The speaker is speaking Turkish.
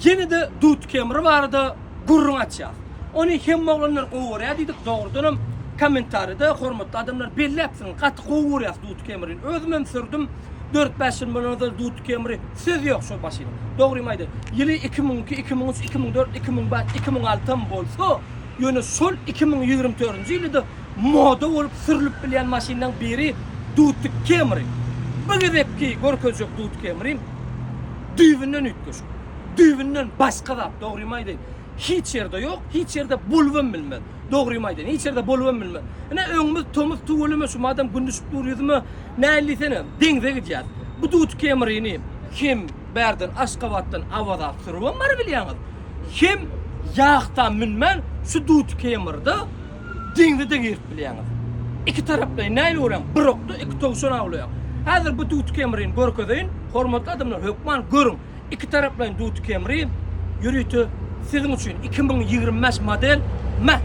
Yine de dut kemri vardı, gurrun açacağız. Onu hem oğlanlar qoğuraya dedik, doğrudanım komentarida hormatly adamlar belli etsin, katı qoğuraya dut kemrin. Özümem sürdüm, 4-5 yıl bundan dut kemri söz yok şu başıyla. Doğrumaydı. Yılı 2002, 2003, 2004, 2005, 2006 bolsa, yönü sol 2024 yılda moda olup sürülüp bilen maşindan biri dut kemri. Bu gidip ki görkezök dut kemri düğünden ütköş. Düğünden başka da doğrumaydı. Hiç yerde yok, hiç yerde bulvum bilmez. Doğrumaydı. Hiç yerde bulvum bilmez. Ne öňümüz tomuz tuğuluma şu madem gündüzüp duruyordu ne ellisene denize gideceğiz. Bu dut kemrini kim berden Aşgabat'tan avada sürüyorum var biliyorsunuz. Kim yağtan minmen şu dut kemirde denize girip biliyorsunuz. İki taraflı neyle uğrayan? Bıroktu, iki tavşan avlıyor. Hazır bu dut kemirin görkedeyin, hormatly adamlar hökman görün. İki taraflı dut kemiri yürütü sizin için 2025 model Mac.